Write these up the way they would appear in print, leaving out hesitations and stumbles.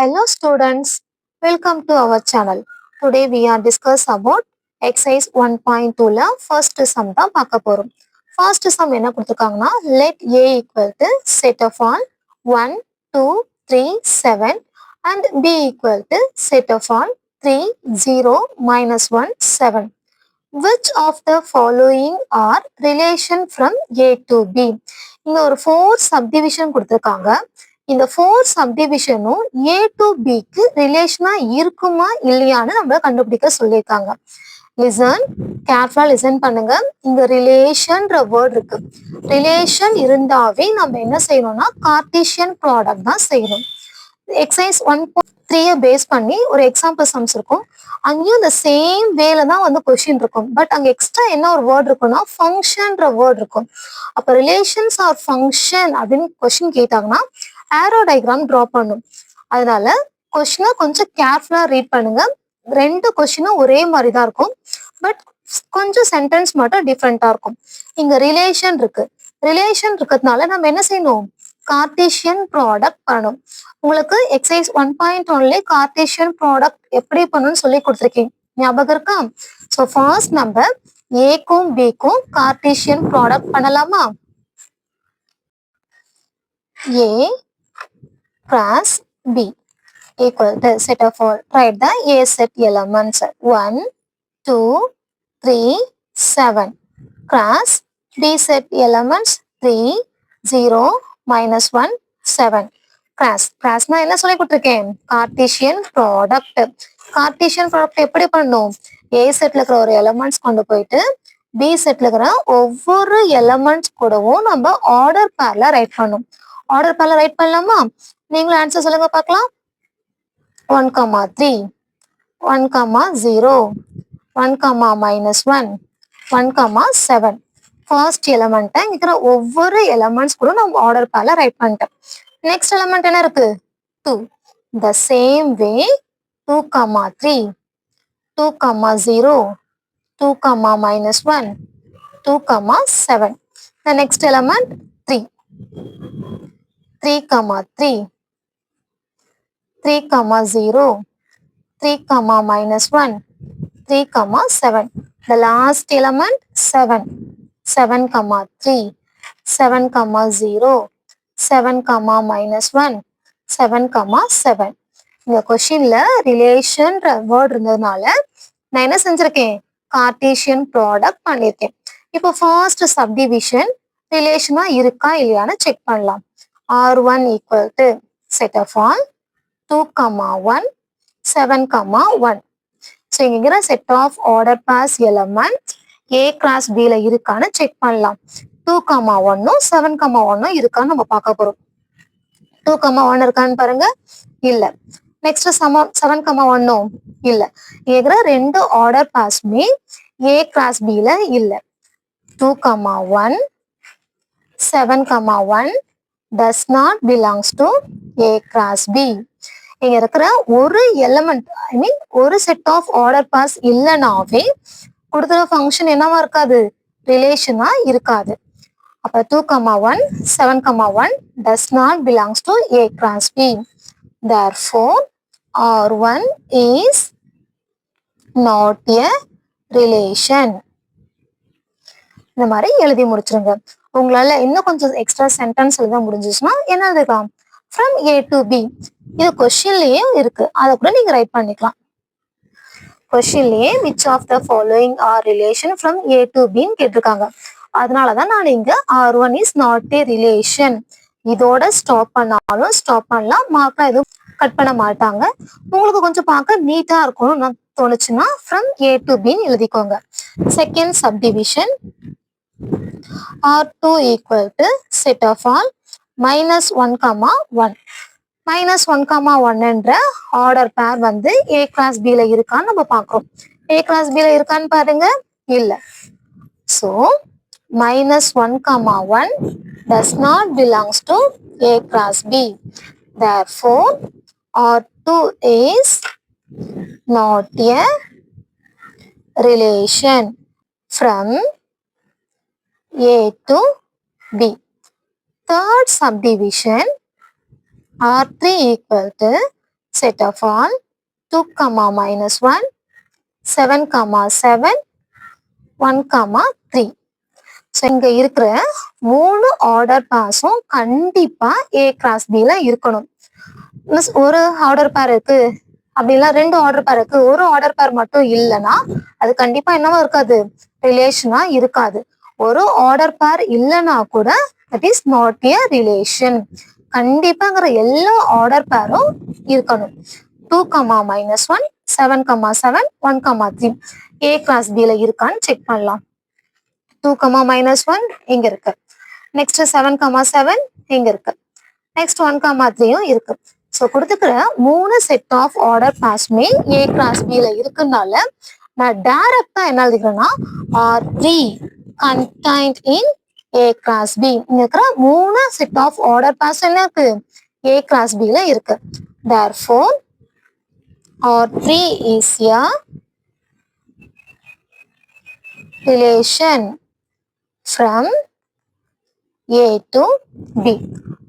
Hello students, welcome to our channel. Today we are discuss about exercise 1.2ல first sum தான் பார்க்க போறோம். First sum என்ன கொடுத்திருக்காங்கன்னா let a equal to set of all 1, 2, 3, 7 and b equal to set of all 3, 0, minus 1, 7. Which of the following are relation from a to b? இங்க ஒரு 4 subdivision கொடுத்திருக்காங்க. இந்த 4 சப்டிவிஷனும் A to பிக்கு ரிலேஷனா இருக்குமா இல்லையான்னு நம்ம கண்டுபிடிக்க சொல்லியிருக்காங்க. லிசன் கேர்ஃபுல்லா லிசன் பண்ணுங்க. இங்க ரிலேஷன்ற வேர்ட் இருக்கு. ரிலேஷன் இருந்தாவே நம்ம என்ன செய்யணும்னா கார்டீசியன் ப்ராடக்ட் தான் செய்யணும். எக்ஸசைஸ் 1.3 பேஸ் பண்ணி ஒரு எக்ஸாம்பிள் சம்ஸ் இருக்கும். அங்கேயும் இந்த சேம் வேல தான் வந்து கொஸ்டின் இருக்கும். பட் அங்க எக்ஸ்ட்ரா என்ன ஒரு வேர்ட் இருக்கும்னா ஃபங்க்ஷன்ற வேர்ட் இருக்கும். அப்ப ரிலேஷன்ஸ் ஆர் ஃபங்க்ஷன் அப்படின்னு கொஸ்டின் கேட்டாங்கன்னா ஆரோ டயக்ராம் டிரா பண்ணும். அதனால கொஸ்டினை கொஞ்சம் கேர்ஃபுல்லா ரீட் பண்ணுங்க. ரெண்டு கொஸ்டினும் ஒரே மாதிரி தான் இருக்கும். பட் கொஞ்சம் சென்டென்ஸ் மட்டும் டிஃப்ரெண்டா இருக்கும். இங்க ரிலேஷன் இருக்கு. ரிலேஷன் இருக்கிறதுனால நம்ம என்ன செய்யணும்? கார்டீசியன் ப்ராடக்ட் பண்ணணும். உங்களுக்கு எக்ஸசைஸ் 1.1 கார்டீசியன் ப்ராடக்ட் எப்படி பண்ணணும்னு சொல்லி கொடுத்துருக்கேன். ஞாபகம் இருக்கா? ஸோ ஃபர்ஸ்ட் நம்ம ஏக்கும் பிக்கும் கார்டீசியன் ப்ராடக்ட் பண்ணலாமா? ஏ cross B equal to set of all. Write the A set elements 1, 2, 3, 7. Cross B set elements 3, 0, minus 1, 7. Cross நான் என்ன சொல்லி கொடுத்துருக்கேன்? Cartesian product. கார்டீசியன் ப்ராடக்ட் எப்படி பண்ணணும்? A செட்ல இருக்கிற ஒரு எலமெண்ட்ஸ் கொண்டு போயிட்டு B செட்ல இருக்கிற ஒவ்வொரு எலமெண்ட்ஸ் கூடவும் நம்ம ஆர்டர் பேர்ல ரைட் பண்ணணும். ஆர்டர் பேர்ல ரைட் பண்ணலாமா? நீங்களும் ஆன்சர் சொல்லுங்க பார்க்கலாம். 1, 3, 1, 0, 1, minus 1, 1, 7. ஃபர்ஸ்ட் எலமெண்ட்டை இருக்கிற ஒவ்வொரு எலமெண்ட்ஸ் கூட நம்ம ஆர்டர் பேர்ல ரைட் பண்ணிட்டோம். நெக்ஸ்ட் எலமெண்ட் என்ன இருக்கு? 2. The same way 2, 3, 2, 0, 2, minus 1, 2, 7. The next element 3. 3, 3, 3, 0, 3, minus 1, 3, 7. The last element 7. 7, 3, 7, 0, 7, minus 1, 7, 7. இந்த கொஸ்டின்ல ரிலேஷன் வேர்ட் இருந்ததுனால நான் என்ன செஞ்சிருக்கேன்? கார்டீசியன் ப்ராடக்ட் பண்ணியிருக்கேன். இப்போ ஃபர்ஸ்ட் சப்டிவிஷன் ரிலேஷனா இருக்கா இல்லையான்னு செக் பண்ணலாம். R1 equal to set of all 2, 1, 7, 1. So இங்கிற set of order pairs elements A class Bல இருக்கான்னு செக் பண்ணலாம். 2, 1ம் 7, 1ம் இருக்கான்னு நம்ம பார்க்க போறோம். 2, 1 இருக்கான்னு பாருங்க. இல்ல. நெக்ஸ்ட் 7, 1ம் இல்ல. இருக்கிற ரெண்டு ஆர்டர் பாஸ்மே A கிளாஸ் Bல இல்ல. 2, 1, 7, 1 does not belongs to A class B. இங்க இருக்கிற ஒரு எலிமெண்ட் ஐ மீன் ஒரு செட் ஆஃப் ஆர்டர் பாஸ் இல்லைனாவே கொடுக்குற ஃபங்க்ஷன் என்னவா இருக்காது? ரிலேஷனா இருக்காது. அப்ப 2, 1, 7, 1 does not belongs to A class B. Therefore, R1 is not a relation. இந்த மாதிரி எழுதி முடிச்சிருங்க. உங்களால இன்னும் கொஞ்சம் எக்ஸ்ட்ரா சென்டென்ஸ் எழுத முடிஞ்சிச்சுன்னா என்ன எழுதலாம்? From A to B. இது கொஸ்டின்லயே இருக்கு. அதை கூட நீங்க ரைட் பண்ணிக்கலாம். கொஸ்டின்லயே which of the following are relation from A to பின்னு கேட்டிருக்காங்க. அதனாலதான் நான் இங்க R1 is not a relation. இதோட ஸ்டாப் பண்ணாலும் ஸ்டாப் பண்ணலாம். மார்க்லாம் எதுவும் கட் பண்ண மாட்டாங்க. உங்களுக்கு கொஞ்சம் பார்க்க நீட்டா இருக்கணும்னு தோணுச்சுன்னா ஃப்ரம் ஏ டு பின்னு எழுதிக்கோங்க. Second subdivision R2 equal to set of all minus 1, 1. minus 1, 1 என்ற ஆர்டர் பேர் வந்து A class B ல இருக்கான்னு நம்ம பார்க்கிறோம். A class B ல இருக்கான்னு பாருங்க. இல்ல. So, minus 1, 1 does not belongs to A class B. Therefore, R2 is not a relation from A to B. Third subdivision R3 equal to set of all 2 comma minus 1 7 comma 7 1 comma 3. So இங்க இருக்கிற 3 order பேர்ஸும் கண்டிப்பா A cross B ல இருக்கணும். Miss ஒரு order பேர் இருக்கு அப்படிலாம் 2 order பேர் இருக்கு, ஒரு ஆர்டர் பேர் மட்டும் இல்லைன்னா அது கண்டிப்பா என்னவா இருக்காது, ரிலேஷனா இருக்காது. ஒரு ஆர்டர் பேர் இல்லைன்னா கூட that is not a relation. கண்டிப்பாங்கிற எல்லா ஆர்டர் பேரும் இருக்கணும். 2 comma minus 1 7 comma 7 1 comma 3 A class B ல இருக்கான்னு செக் பண்ணலாம். 2 comma minus 1 இங்க இருக்கு. நெக்ஸ்ட் 7 comma 7 இங்க இருக்கு. நெக்ஸ்ட் 1 comma 3யும் இருக்கு. ஸோ கொடுத்துக்கிற 3 செட் ஆஃப் ஆர்டர் பேர்ஸுமே A கிளாஸ் B ல இருக்குனால நான் டைரக்டா என்ன எழுதிக்கிறேன்னா R3 contained in A class B. இங்க இருக்கிற 3 செட் ஆஃப் ஆர்டர் பேர்ஸ் என்ன இருக்கு, A கிளாஸ் B ல இருக்கு. Therefore R3 is a relation from A to B.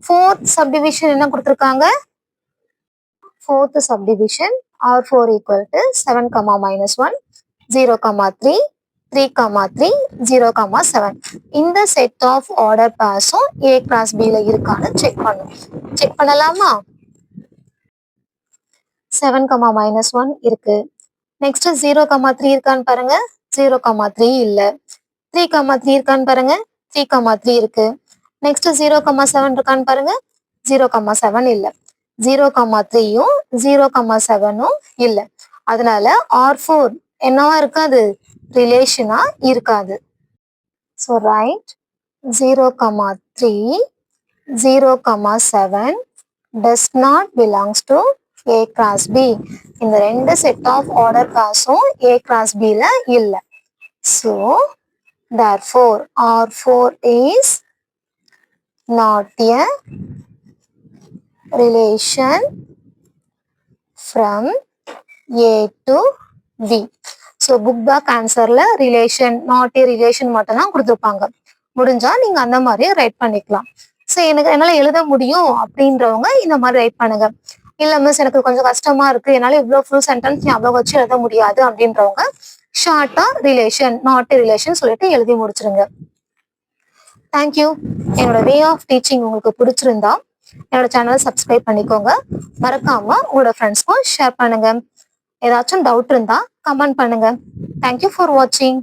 Fourth subdivision என்ன கொடுத்திருக்காங்க, fourth subdivision R4 equal to 7 comma minus 1 0 comma 3 3 comma 3 0 comma 7. இந்த set of order பேர்ஸும் A class B ல இருக்கான்னு செக் பண்ணும். Check பண்ணலாமா? 7 comma minus 1 இருக்கு. Next 0 comma 3 இருக்கான்னு பாருங்க, 0 comma 3 இல்ல. 3 comma 3 இருக்கான்னு பாருங்க, 3 comma 3 இருக்கு. நெக்ஸ்ட் 0 comma 7 இருக்கான்னு பாருங்க, 0 comma 7 இல்ல. 0 comma 3யும் 0 comma 7ம் இல்ல. அதனால R4 என்னவா இருக்காது, ரிலேஷனா இருக்காது. So right 0 comma 3 0 comma 7 does not belongs to A cross B. இந்த ரெண்டு செட் ஆஃப் ஆர்டர் பேர்ஸும் A கிராஸ் B ல இல்ல. So therefore R4 is not a relation from A to B. So book back ஆன்சர்ல relation not a relation மட்டும் தான் கொடுத்துருப்பாங்க. முடிஞ்சா நீங்க அந்த மாதிரி ரைட் பண்ணிக்கலாம். ஸோ எனக்கு என்னால எழுத முடியும் அப்படின்றவங்க இந்த மாதிரி ரைட் பண்ணுங்க. இல்ல மிஸ் எனக்கு கொஞ்சம் கஷ்டமா இருக்கு, என்னால இவ்வளவு ஃபுல் சென்டென்ஸ் ஞாபகம் வச்சு எழுத முடியாது அப்படின்றவங்க ஷார்ட்டா ரிலேஷன் நாட் ஏ ரிலேஷன் சொல்லிட்டு எழுதி முடிச்சிருங்க. தேங்க்யூ. என்னோட வே ஆஃப் டீச்சிங் உங்களுக்கு பிடிச்சிருந்தா என்னோட சேனலை சப்ஸ்கிரைப் பண்ணிக்கோங்க. மறக்காம உங்களோட ஃப்ரெண்ட்ஸ்க்கும் ஷேர் பண்ணுங்க. ஏதாச்சும் டவுட் இருந்தா கமெண்ட் பண்ணுங்க. தேங்க்யூ ஃபார் வாட்சிங்.